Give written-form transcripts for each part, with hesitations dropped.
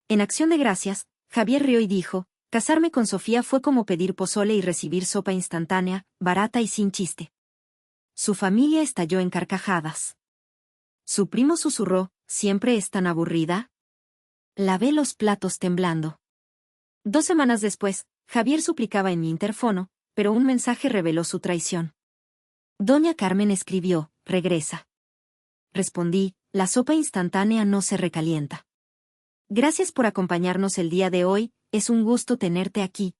En acción de gracias, Javier rió y dijo, casarme con Sofía fue como pedir pozole y recibir sopa instantánea, barata y sin chiste. Su familia estalló en carcajadas. Su primo susurró, ¿siempre es tan aburrida? Lavé los platos temblando. 2 semanas después, Javier suplicaba en mi interfono, pero un mensaje reveló su traición. Doña Carmen escribió, regresa. Respondí, la sopa instantánea no se recalienta. Gracias por acompañarnos el día de hoy, es un gusto tenerte aquí.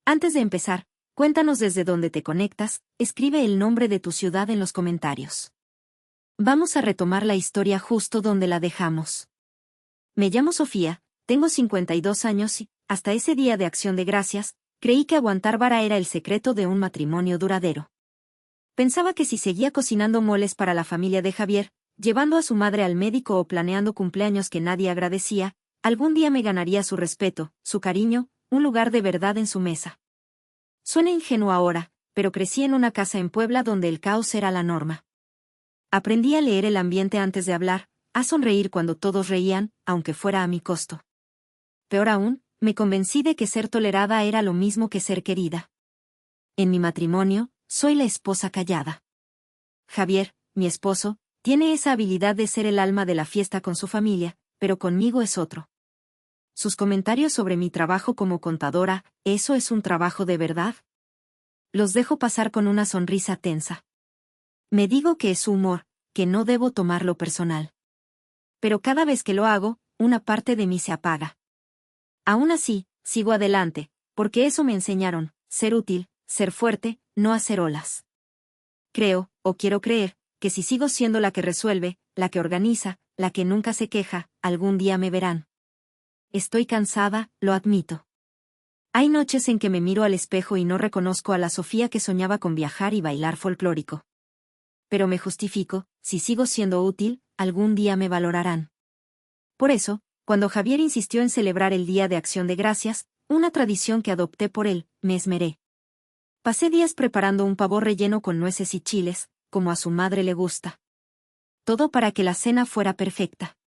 Antes de empezar, cuéntanos desde dónde te conectas, escribe el nombre de tu ciudad en los comentarios. Vamos a retomar la historia justo donde la dejamos. Me llamo Sofía, tengo 52 años y, hasta ese día de acción de gracias, creí que aguantar vara era el secreto de un matrimonio duradero. Pensaba que si seguía cocinando moles para la familia de Javier, llevando a su madre al médico o planeando cumpleaños que nadie agradecía, algún día me ganaría su respeto, su cariño, un lugar de verdad en su mesa. Suena ingenuo ahora, pero crecí en una casa en Puebla donde el caos era la norma. Aprendí a leer el ambiente antes de hablar, a sonreír cuando todos reían, aunque fuera a mi costo. Peor aún, me convencí de que ser tolerada era lo mismo que ser querida. En mi matrimonio, soy la esposa callada. Javier, mi esposo, tiene esa habilidad de ser el alma de la fiesta con su familia, pero conmigo es otro. Sus comentarios sobre mi trabajo como contadora, ¿eso es un trabajo de verdad? Los dejo pasar con una sonrisa tensa. Me digo que es su humor, que no debo tomarlo personal. Pero cada vez que lo hago, una parte de mí se apaga. Aún así, sigo adelante, porque eso me enseñaron, ser útil, ser fuerte, no hacer olas. Creo, o quiero creer, que si sigo siendo la que resuelve, la que organiza, la que nunca se queja, algún día me verán. Estoy cansada, lo admito. Hay noches en que me miro al espejo y no reconozco a la Sofía que soñaba con viajar y bailar folclórico. Pero me justifico, si sigo siendo útil, algún día me valorarán. Por eso, cuando Javier insistió en celebrar el Día de Acción de Gracias, una tradición que adopté por él, me esmeré. Pasé días preparando un pavo relleno con nueces y chiles, como a su madre le gusta. Todo para que la cena fuera perfecta.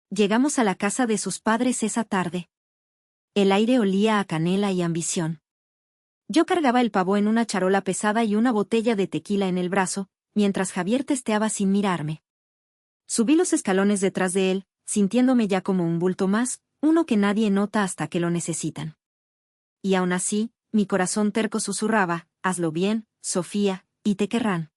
Llegamos a la casa de sus padres esa tarde. El aire olía a canela y ambición. Yo cargaba el pavo en una charola pesada y una botella de tequila en el brazo, mientras Javier testeaba sin mirarme. Subí los escalones detrás de él, sintiéndome ya como un bulto más, uno que nadie nota hasta que lo necesitan. Y aún así, mi corazón terco susurraba, hazlo bien, Sofía, y te querrán.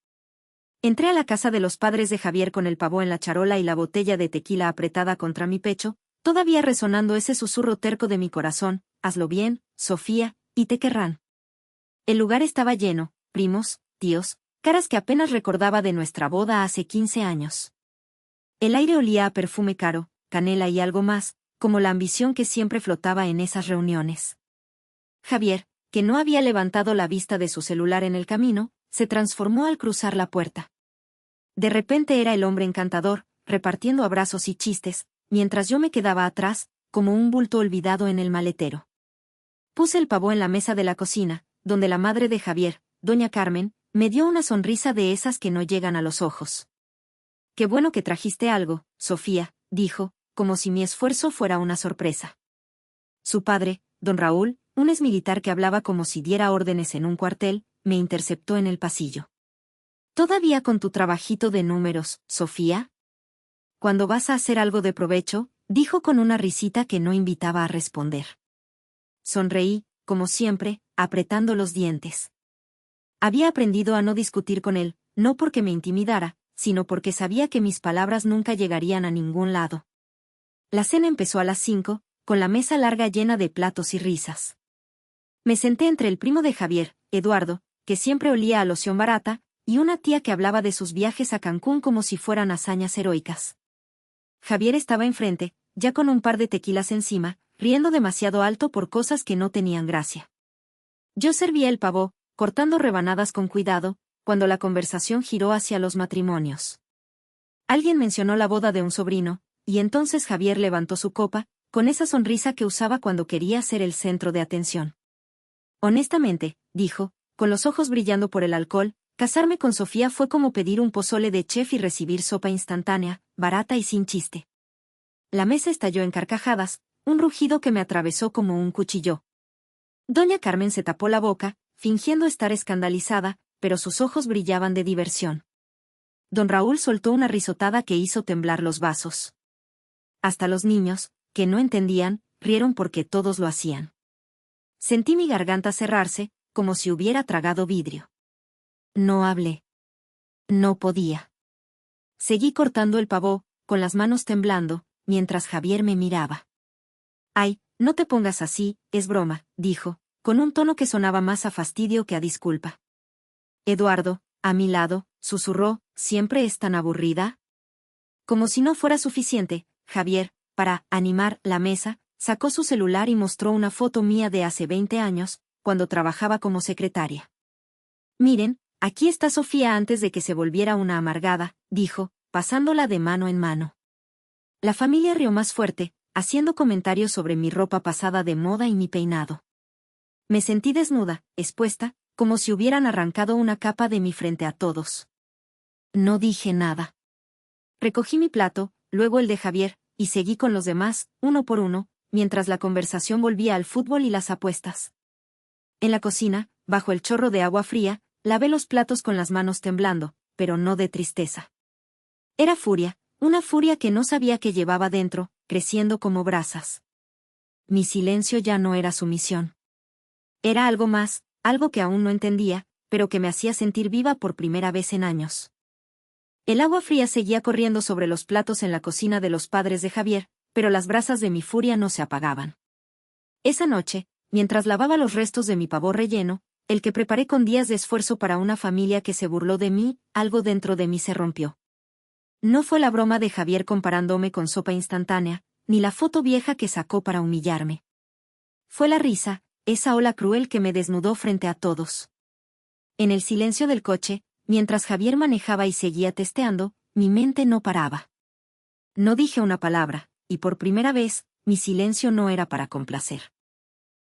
Entré a la casa de los padres de Javier con el pavo en la charola y la botella de tequila apretada contra mi pecho, todavía resonando ese susurro terco de mi corazón, hazlo bien, Sofía, y te querrán. El lugar estaba lleno, primos, tíos, caras que apenas recordaba de nuestra boda hace 15 años. El aire olía a perfume caro, canela y algo más, como la ambición que siempre flotaba en esas reuniones. Javier, que no había levantado la vista de su celular en el camino, se transformó al cruzar la puerta. De repente era el hombre encantador, repartiendo abrazos y chistes, mientras yo me quedaba atrás, como un bulto olvidado en el maletero. Puse el pavo en la mesa de la cocina, donde la madre de Javier, doña Carmen, me dio una sonrisa de esas que no llegan a los ojos. Qué bueno que trajiste algo, Sofía, dijo, como si mi esfuerzo fuera una sorpresa. Su padre, don Raúl, un exmilitar que hablaba como si diera órdenes en un cuartel, me interceptó en el pasillo. ¿Todavía con tu trabajito de números, Sofía? Cuando vas a hacer algo de provecho, dijo con una risita que no invitaba a responder. Sonreí, como siempre, apretando los dientes. Había aprendido a no discutir con él, no porque me intimidara, sino porque sabía que mis palabras nunca llegarían a ningún lado. La cena empezó a las 5, con la mesa larga llena de platos y risas. Me senté entre el primo de Javier, Eduardo, que siempre olía a loción barata, y una tía que hablaba de sus viajes a Cancún como si fueran hazañas heroicas. Javier estaba enfrente, ya con un par de tequilas encima, riendo demasiado alto por cosas que no tenían gracia. Yo servía el pavo, cortando rebanadas con cuidado, cuando la conversación giró hacia los matrimonios. Alguien mencionó la boda de un sobrino, y entonces Javier levantó su copa, con esa sonrisa que usaba cuando quería ser el centro de atención. Honestamente, dijo, con los ojos brillando por el alcohol, casarme con Sofía fue como pedir un pozole de chef y recibir sopa instantánea, barata y sin chiste. La mesa estalló en carcajadas, un rugido que me atravesó como un cuchillo. Doña Carmen se tapó la boca, fingiendo estar escandalizada, pero sus ojos brillaban de diversión. Don Raúl soltó una risotada que hizo temblar los vasos. Hasta los niños, que no entendían, rieron porque todos lo hacían. Sentí mi garganta cerrarse, como si hubiera tragado vidrio. No hablé. No podía. Seguí cortando el pavó, con las manos temblando, mientras Javier me miraba. «Ay, no te pongas así, es broma», dijo, con un tono que sonaba más a fastidio que a disculpa. Eduardo, a mi lado, susurró, «¿Siempre es tan aburrida?». Como si no fuera suficiente, Javier, para animar la mesa, sacó su celular y mostró una foto mía de hace 20 años, cuando trabajaba como secretaria. «Miren, aquí está Sofía antes de que se volviera una amargada», dijo, pasándola de mano en mano. La familia rió más fuerte, haciendo comentarios sobre mi ropa pasada de moda y mi peinado. Me sentí desnuda, expuesta, como si hubieran arrancado una capa de mi frente a todos. No dije nada. Recogí mi plato, luego el de Javier, y seguí con los demás, uno por uno, mientras la conversación volvía al fútbol y las apuestas. En la cocina, bajo el chorro de agua fría, lavé los platos con las manos temblando, pero no de tristeza. Era furia, una furia que no sabía que llevaba dentro, creciendo como brasas. Mi silencio ya no era sumisión. Era algo más, algo que aún no entendía, pero que me hacía sentir viva por primera vez en años. El agua fría seguía corriendo sobre los platos en la cocina de los padres de Javier, pero las brasas de mi furia no se apagaban. Esa noche, mientras lavaba los restos de mi pavó relleno, el que preparé con días de esfuerzo para una familia que se burló de mí, algo dentro de mí se rompió. No fue la broma de Javier comparándome con sopa instantánea, ni la foto vieja que sacó para humillarme. Fue la risa, esa ola cruel que me desnudó frente a todos. En el silencio del coche, mientras Javier manejaba y seguía testeando, mi mente no paraba. No dije una palabra, y por primera vez, mi silencio no era para complacer.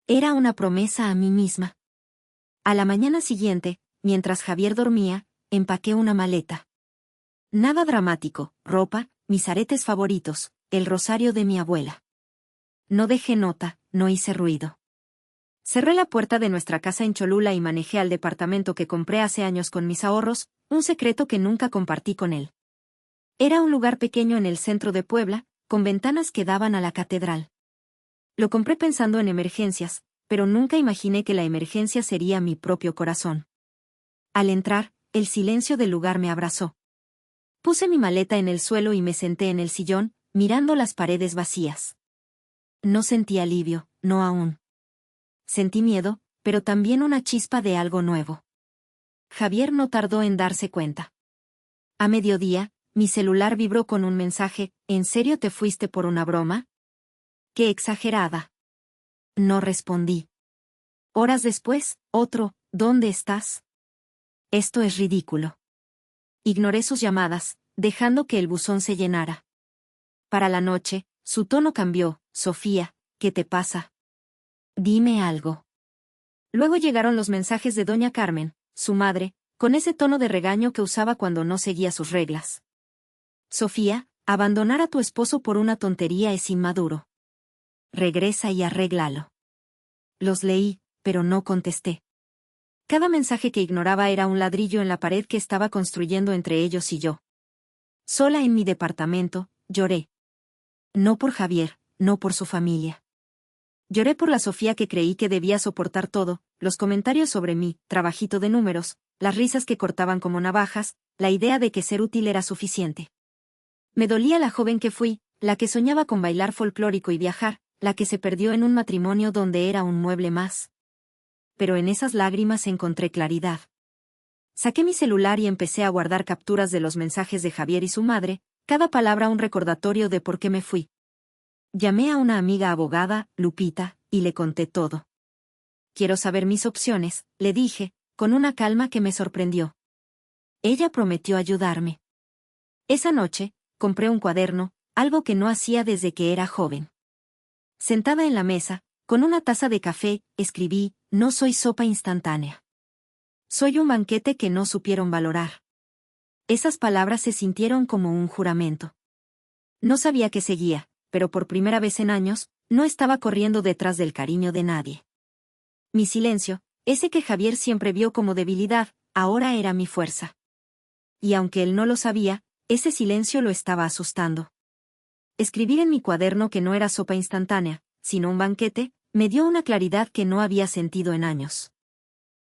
Era una promesa a mí misma. A la mañana siguiente, mientras Javier dormía, empaqué una maleta. Nada dramático, ropa, mis aretes favoritos, el rosario de mi abuela. No dejé nota, no hice ruido. Cerré la puerta de nuestra casa en Cholula y manejé al departamento que compré hace años con mis ahorros, un secreto que nunca compartí con él. Era un lugar pequeño en el centro de Puebla, con ventanas que daban a la catedral. Lo compré pensando en emergencias, pero nunca imaginé que la emergencia sería mi propio corazón. Al entrar, el silencio del lugar me abrazó. Puse mi maleta en el suelo y me senté en el sillón, mirando las paredes vacías. No sentí alivio, no aún. Sentí miedo, pero también una chispa de algo nuevo. Javier no tardó en darse cuenta. A mediodía, mi celular vibró con un mensaje, ¿en serio te fuiste por una broma? ¡Qué exagerada! No respondí. Horas después, otro, ¿dónde estás? Esto es ridículo. Ignoré sus llamadas, dejando que el buzón se llenara. Para la noche, su tono cambió, Sofía, ¿qué te pasa? Dime algo. Luego llegaron los mensajes de doña Carmen, su madre, con ese tono de regaño que usaba cuando no seguía sus reglas. Sofía, abandonar a tu esposo por una tontería es inmaduro. Regresa y arréglalo. Los leí, pero no contesté. Cada mensaje que ignoraba era un ladrillo en la pared que estaba construyendo entre ellos y yo. Sola en mi departamento, lloré. No por Javier, no por su familia. Lloré por la Sofía que creí que debía soportar todo, los comentarios sobre mí, trabajito de números, las risas que cortaban como navajas, la idea de que ser útil era suficiente. Me dolía la joven que fui, la que soñaba con bailar folclórico y viajar, la que se perdió en un matrimonio donde era un mueble más. Pero en esas lágrimas encontré claridad. Saqué mi celular y empecé a guardar capturas de los mensajes de Javier y su madre, cada palabra un recordatorio de por qué me fui. Llamé a una amiga abogada, Lupita, y le conté todo. Quiero saber mis opciones, le dije, con una calma que me sorprendió. Ella prometió ayudarme. Esa noche, compré un cuaderno, algo que no hacía desde que era joven. Sentada en la mesa, con una taza de café, escribí, no soy sopa instantánea. Soy un banquete que no supieron valorar. Esas palabras se sintieron como un juramento. No sabía qué seguía, pero por primera vez en años, No estaba corriendo detrás del cariño de nadie. Mi silencio, ese que Javier siempre vio como debilidad, ahora era mi fuerza. Y aunque él no lo sabía, ese silencio lo estaba asustando. Escribir en mi cuaderno que no era sopa instantánea, sino un banquete, me dio una claridad que no había sentido en años.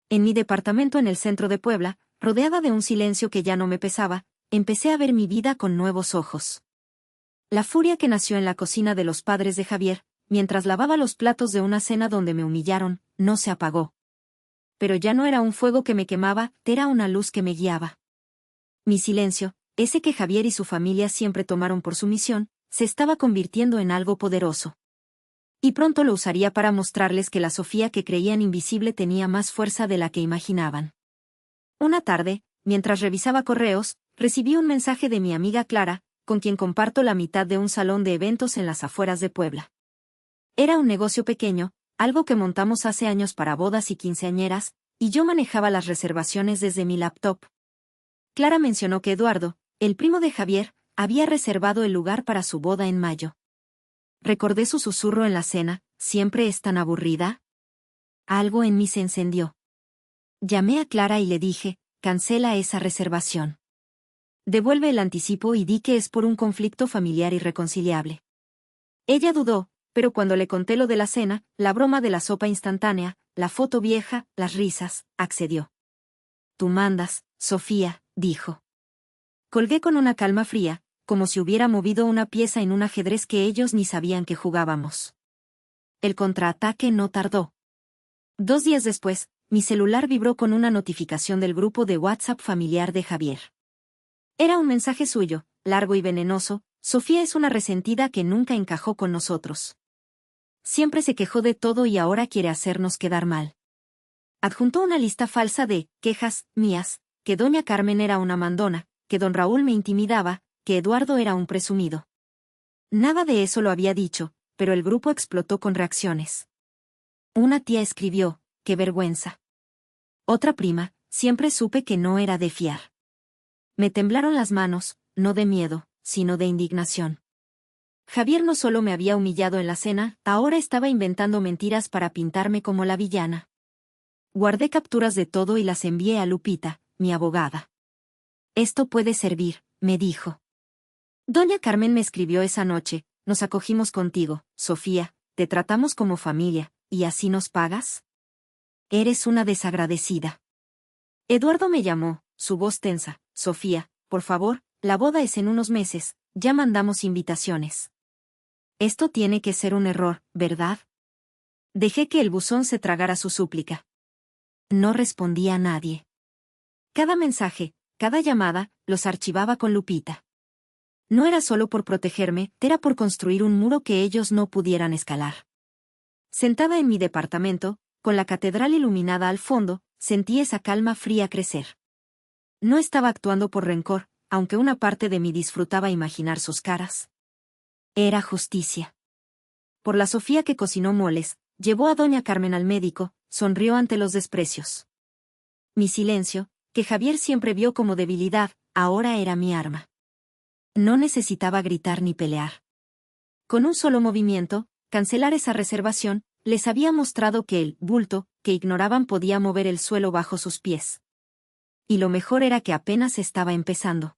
En mi departamento en el centro de Puebla, rodeada de un silencio que ya no me pesaba, empecé a ver mi vida con nuevos ojos. La furia que nació en la cocina de los padres de Javier, mientras lavaba los platos de una cena donde me humillaron, no se apagó. Pero ya no era un fuego que me quemaba, era una luz que me guiaba. Mi silencio, ese que Javier y su familia siempre tomaron por su misión, se estaba convirtiendo en algo poderoso. Y pronto lo usaría para mostrarles que la Sofía que creían invisible tenía más fuerza de la que imaginaban. Una tarde, mientras revisaba correos, recibí un mensaje de mi amiga Clara, con quien comparto la mitad de un salón de eventos en las afueras de Puebla. Era un negocio pequeño, algo que montamos hace años para bodas y quinceañeras, y yo manejaba las reservaciones desde mi laptop. Clara mencionó que Eduardo, el primo de Javier, había reservado el lugar para su boda en mayo. Recordé su susurro en la cena, ¿siempre es tan aburrida? Algo en mí se encendió. Llamé a Clara y le dije, cancela esa reservación. Devuelve el anticipo y di que es por un conflicto familiar irreconciliable. Ella dudó, pero cuando le conté lo de la cena, la broma de la sopa instantánea, la foto vieja, las risas, accedió. Tú mandas, Sofía, dijo. Colgué con una calma fría, como si hubiera movido una pieza en un ajedrez que ellos ni sabían que jugábamos. El contraataque no tardó. 2 días después, mi celular vibró con una notificación del grupo de WhatsApp familiar de Javier. Era un mensaje suyo, largo y venenoso: Sofía es una resentida que nunca encajó con nosotros. Siempre se quejó de todo y ahora quiere hacernos quedar mal. Adjuntó una lista falsa de quejas mías, que doña Carmen era una mandona, que don Raúl me intimidaba, que Eduardo era un presumido. Nada de eso lo había dicho, pero el grupo explotó con reacciones. Una tía escribió, qué vergüenza. Otra prima, siempre supe que no era de fiar. Me temblaron las manos, no de miedo, sino de indignación. Javier no solo me había humillado en la cena, ahora estaba inventando mentiras para pintarme como la villana. Guardé capturas de todo y las envié a Lupita, mi abogada. Esto puede servir, me dijo. Doña Carmen me escribió esa noche, nos acogimos contigo, Sofía, te tratamos como familia, ¿y así nos pagas? Eres una desagradecida. Eduardo me llamó, su voz tensa, Sofía, por favor, la boda es en unos meses, ya mandamos invitaciones. Esto tiene que ser un error, ¿verdad? Dejé que el buzón se tragara su súplica. No respondía a nadie. Cada mensaje, cada llamada, los archivaba con Lupita. No era solo por protegerme, era por construir un muro que ellos no pudieran escalar. Sentada en mi departamento, con la catedral iluminada al fondo, sentí esa calma fría crecer. No estaba actuando por rencor, aunque una parte de mí disfrutaba imaginar sus caras. Era justicia. Por la Sofía que cocinó moles, llevó a doña Carmen al médico, sonrió ante los desprecios. Mi silencio, que Javier siempre vio como debilidad, ahora era mi arma. No necesitaba gritar ni pelear. Con un solo movimiento, cancelar esa reservación, les había mostrado que el bulto que ignoraban podía mover el suelo bajo sus pies. Y lo mejor era que apenas estaba empezando.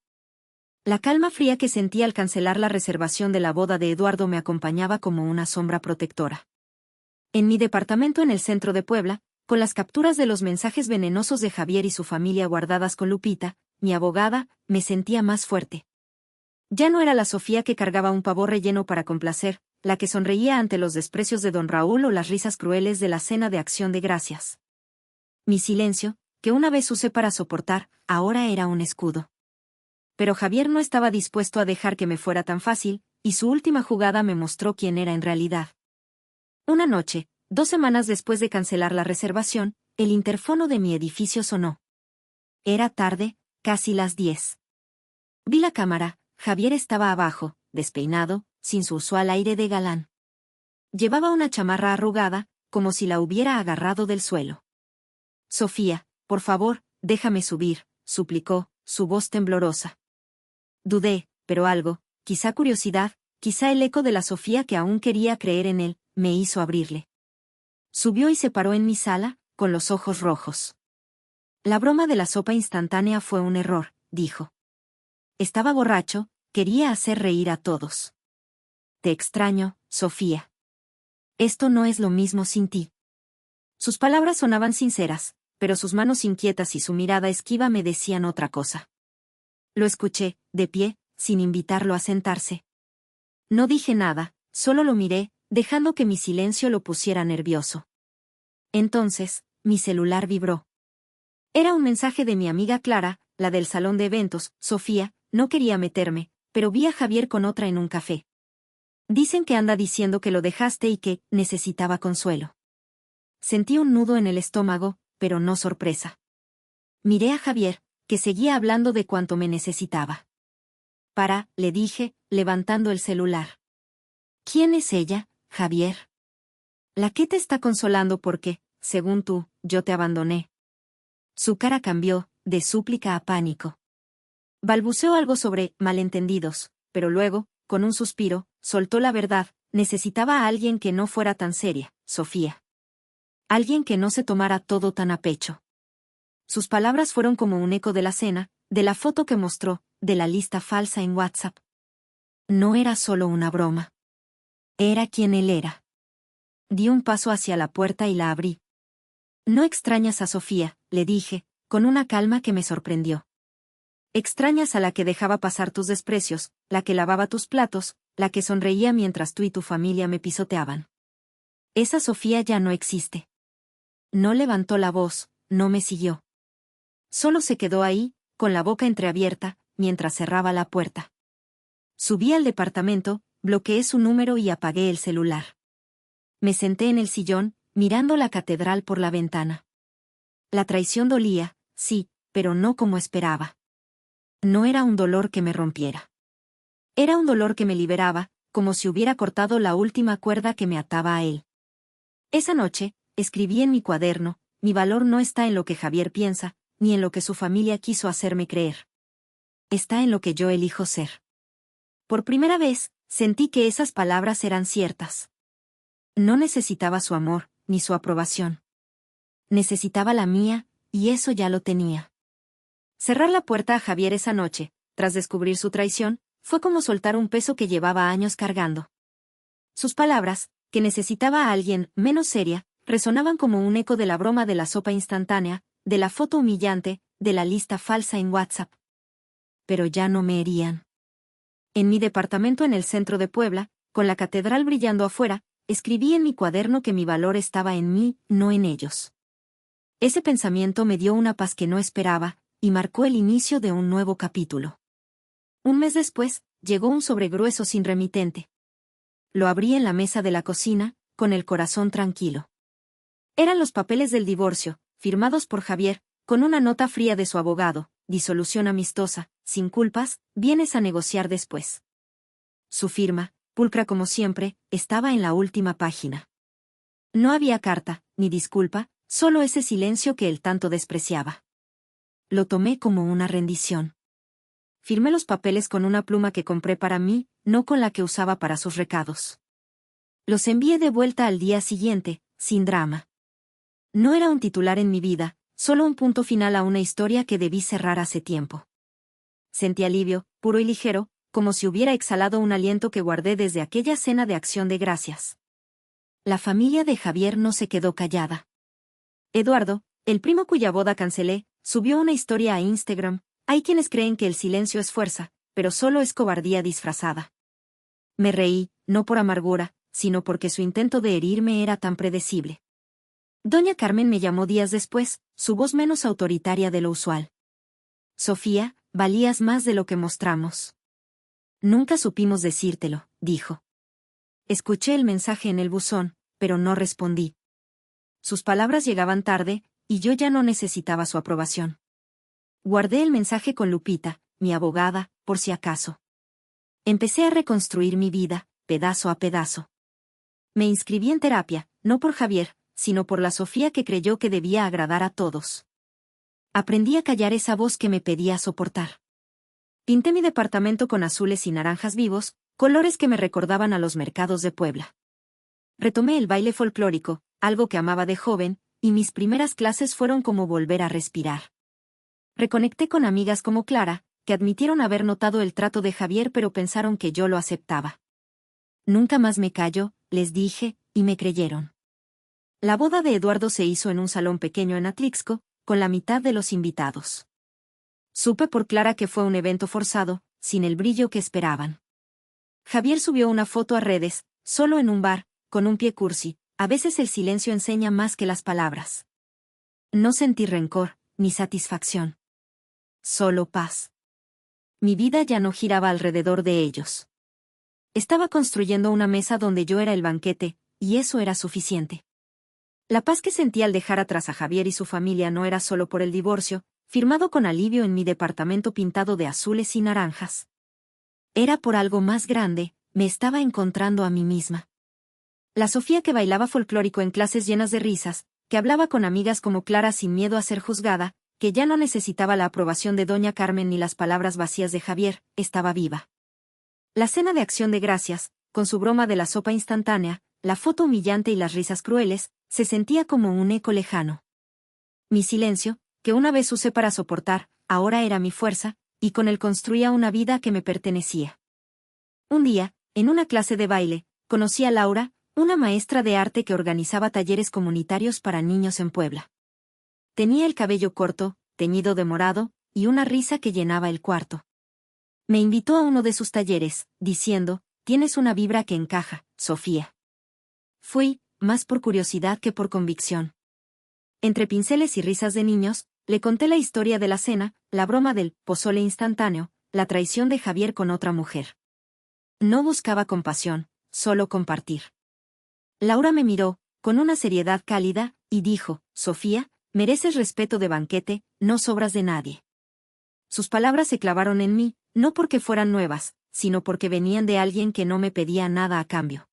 La calma fría que sentí al cancelar la reservación de la boda de Eduardo me acompañaba como una sombra protectora. En mi departamento en el centro de Puebla, con las capturas de los mensajes venenosos de Javier y su familia guardadas con Lupita, mi abogada, me sentía más fuerte. Ya no era la Sofía que cargaba un pavo relleno para complacer, la que sonreía ante los desprecios de don Raúl o las risas crueles de la cena de acción de gracias. Mi silencio, que una vez usé para soportar, ahora era un escudo. Pero Javier no estaba dispuesto a dejar que me fuera tan fácil, y su última jugada me mostró quién era en realidad. Una noche, 2 semanas después de cancelar la reservación, el interfono de mi edificio sonó. Era tarde, casi las 10. Vi la cámara, Javier estaba abajo, despeinado, sin su usual aire de galán. Llevaba una chamarra arrugada, como si la hubiera agarrado del suelo. Sofía, por favor, déjame subir, suplicó, su voz temblorosa. Dudé, pero algo, quizá curiosidad, quizá el eco de la Sofía que aún quería creer en él, me hizo abrirle. Subió y se paró en mi sala, con los ojos rojos. La broma de la sopa instantánea fue un error, dijo. Estaba borracho, quería hacer reír a todos. Te extraño, Sofía. Esto no es lo mismo sin ti. Sus palabras sonaban sinceras, pero sus manos inquietas y su mirada esquiva me decían otra cosa. Lo escuché, de pie, sin invitarlo a sentarse. No dije nada, solo lo miré, dejando que mi silencio lo pusiera nervioso. Entonces, mi celular vibró. Era un mensaje de mi amiga Clara, la del salón de eventos. Sofía, no quería meterme, pero vi a Javier con otra en un café. Dicen que anda diciendo que lo dejaste y que necesitaba consuelo. Sentí un nudo en el estómago, pero no sorpresa. Miré a Javier, que seguía hablando de cuánto me necesitaba. Le dije, levantando el celular. ¿Quién es ella, Javier? La que te está consolando porque, según tú, yo te abandoné. Su cara cambió, de súplica a pánico. Balbuceó algo sobre malentendidos, pero luego, con un suspiro, soltó la verdad. Necesitaba a alguien que no fuera tan seria, Sofía. Alguien que no se tomara todo tan a pecho. Sus palabras fueron como un eco de la cena, de la foto que mostró, de la lista falsa en WhatsApp. No era solo una broma. Era quien él era. Di un paso hacia la puerta y la abrí. No extrañas a Sofía, le dije, con una calma que me sorprendió. Extrañas a la que dejaba pasar tus desprecios, la que lavaba tus platos, la que sonreía mientras tú y tu familia me pisoteaban. Esa Sofía ya no existe. No levantó la voz, no me siguió. Solo se quedó ahí, con la boca entreabierta, mientras cerraba la puerta. Subí al departamento, bloqueé su número y apagué el celular. Me senté en el sillón, mirando la catedral por la ventana. La traición dolía, sí, pero no como esperaba. No era un dolor que me rompiera. Era un dolor que me liberaba, como si hubiera cortado la última cuerda que me ataba a él. Esa noche, escribí en mi cuaderno, mi valor no está en lo que Javier piensa, ni en lo que su familia quiso hacerme creer. Está en lo que yo elijo ser. Por primera vez, sentí que esas palabras eran ciertas. No necesitaba su amor, ni su aprobación. Necesitaba la mía, y eso ya lo tenía. Cerrar la puerta a Javier esa noche, tras descubrir su traición, fue como soltar un peso que llevaba años cargando. Sus palabras, que necesitaba a alguien menos seria, resonaban como un eco de la broma de la sopa instantánea, de la foto humillante, de la lista falsa en WhatsApp. Pero ya no me herían. En mi departamento en el centro de Puebla, con la catedral brillando afuera, escribí en mi cuaderno que mi valor estaba en mí, no en ellos. Ese pensamiento me dio una paz que no esperaba, y marcó el inicio de un nuevo capítulo. Un mes después, llegó un sobre grueso sin remitente. Lo abrí en la mesa de la cocina, con el corazón tranquilo. Eran los papeles del divorcio, firmados por Javier, con una nota fría de su abogado: disolución amistosa, sin culpas, vienes a negociar después. Su firma, pulcra como siempre, estaba en la última página. No había carta, ni disculpa, solo ese silencio que él tanto despreciaba. Lo tomé como una rendición. Firmé los papeles con una pluma que compré para mí, no con la que usaba para sus recados. Los envié de vuelta al día siguiente, sin drama. No era un titular en mi vida, solo un punto final a una historia que debí cerrar hace tiempo. Sentí alivio, puro y ligero, como si hubiera exhalado un aliento que guardé desde aquella cena de acción de gracias. La familia de Javier no se quedó callada. Eduardo, el primo cuya boda cancelé, subió una historia a Instagram. Hay quienes creen que el silencio es fuerza, pero solo es cobardía disfrazada. Me reí, no por amargura, sino porque su intento de herirme era tan predecible. Doña Carmen me llamó días después, su voz menos autoritaria de lo usual. Sofía, valías más de lo que mostramos. Nunca supimos decírtelo, dijo. Escuché el mensaje en el buzón, pero no respondí. Sus palabras llegaban tarde, y yo ya no necesitaba su aprobación. Guardé el mensaje con Lupita, mi abogada, por si acaso. Empecé a reconstruir mi vida, pedazo a pedazo. Me inscribí en terapia, no por Javier, sino por la Sofía que creyó que debía agradar a todos. Aprendí a callar esa voz que me pedía soportar. Pinté mi departamento con azules y naranjas vivos, colores que me recordaban a los mercados de Puebla. Retomé el baile folclórico, algo que amaba de joven, y mis primeras clases fueron como volver a respirar. Reconecté con amigas como Clara, que admitieron haber notado el trato de Javier pero pensaron que yo lo aceptaba. Nunca más me callo, les dije, y me creyeron. La boda de Eduardo se hizo en un salón pequeño en Atlixco, con la mitad de los invitados. Supe por Clara que fue un evento forzado, sin el brillo que esperaban. Javier subió una foto a redes, solo en un bar, con un pie cursi. A veces el silencio enseña más que las palabras. No sentí rencor, ni satisfacción. Solo paz. Mi vida ya no giraba alrededor de ellos. Estaba construyendo una mesa donde yo era el banquete, y eso era suficiente. La paz que sentí al dejar atrás a Javier y su familia no era solo por el divorcio, firmado con alivio en mi departamento pintado de azules y naranjas. Era por algo más grande, me estaba encontrando a mí misma. La Sofía que bailaba folclórico en clases llenas de risas, que hablaba con amigas como Clara sin miedo a ser juzgada, que ya no necesitaba la aprobación de doña Carmen ni las palabras vacías de Javier, estaba viva. La cena de Acción de Gracias, con su broma de la sopa instantánea, la foto humillante y las risas crueles, se sentía como un eco lejano. Mi silencio, que una vez usé para soportar, ahora era mi fuerza, y con él construía una vida que me pertenecía. Un día, en una clase de baile, conocí a Laura, una maestra de arte que organizaba talleres comunitarios para niños en Puebla. Tenía el cabello corto, teñido de morado, y una risa que llenaba el cuarto. Me invitó a uno de sus talleres, diciendo, «Tienes una vibra que encaja, Sofía». Fui, más por curiosidad que por convicción. Entre pinceles y risas de niños, le conté la historia de la cena, la broma del pozole instantáneo, la traición de Javier con otra mujer. No buscaba compasión, solo compartir. Laura me miró, con una seriedad cálida, y dijo, «Sofía, mereces respeto de banquete, no sobras de nadie». Sus palabras se clavaron en mí, no porque fueran nuevas, sino porque venían de alguien que no me pedía nada a cambio.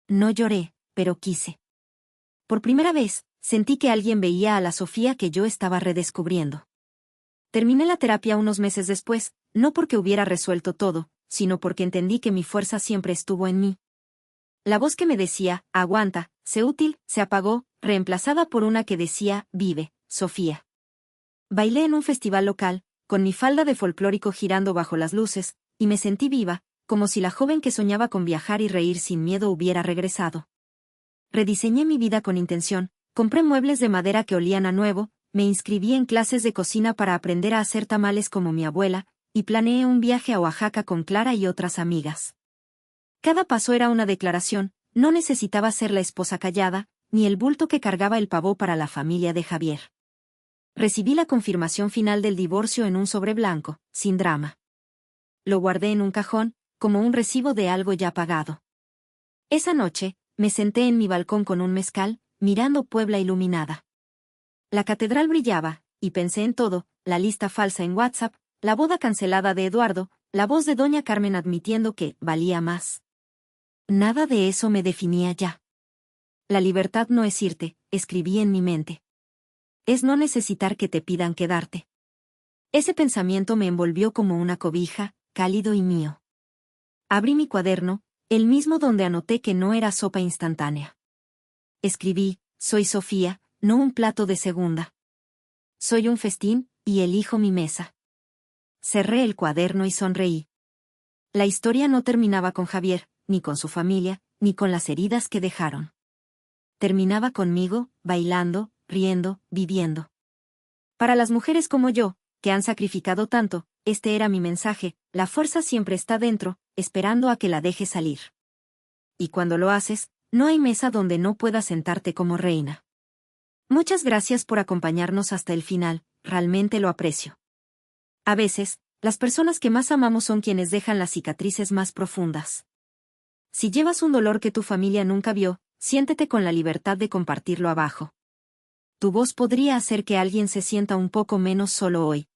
No lloré, pero quise. Por primera vez, sentí que alguien veía a la Sofía que yo estaba redescubriendo. Terminé la terapia unos meses después, no porque hubiera resuelto todo, sino porque entendí que mi fuerza siempre estuvo en mí. La voz que me decía, «Aguanta, sé útil», se apagó, reemplazada por una que decía, «Vive, Sofía». Bailé en un festival local, con mi falda de folclórico girando bajo las luces, y me sentí viva, como si la joven que soñaba con viajar y reír sin miedo hubiera regresado. Rediseñé mi vida con intención, compré muebles de madera que olían a nuevo, me inscribí en clases de cocina para aprender a hacer tamales como mi abuela, y planeé un viaje a Oaxaca con Clara y otras amigas. Cada paso era una declaración, no necesitaba ser la esposa callada, ni el bulto que cargaba el pavó para la familia de Javier. Recibí la confirmación final del divorcio en un sobre blanco, sin drama. Lo guardé en un cajón, como un recibo de algo ya pagado. Esa noche, me senté en mi balcón con un mezcal, mirando Puebla iluminada. La catedral brillaba, y pensé en todo, la lista falsa en WhatsApp, la boda cancelada de Eduardo, la voz de doña Carmen admitiendo que valía más. Nada de eso me definía ya. La libertad no es irte, escribí en mi mente. Es no necesitar que te pidan quedarte. Ese pensamiento me envolvió como una cobija, cálido y mío. Abrí mi cuaderno, el mismo donde anoté que no era sopa instantánea. Escribí, «Soy Sofía, no un plato de segunda. Soy un festín, y elijo mi mesa». Cerré el cuaderno y sonreí. La historia no terminaba con Javier, ni con su familia, ni con las heridas que dejaron. Terminaba conmigo, bailando, riendo, viviendo. Para las mujeres como yo, que han sacrificado tanto, este era mi mensaje: la fuerza siempre está dentro, esperando a que la dejes salir. Y cuando lo haces, no hay mesa donde no puedas sentarte como reina. Muchas gracias por acompañarnos hasta el final, realmente lo aprecio. A veces, las personas que más amamos son quienes dejan las cicatrices más profundas. Si llevas un dolor que tu familia nunca vio, siéntete con la libertad de compartirlo abajo. Tu voz podría hacer que alguien se sienta un poco menos solo hoy.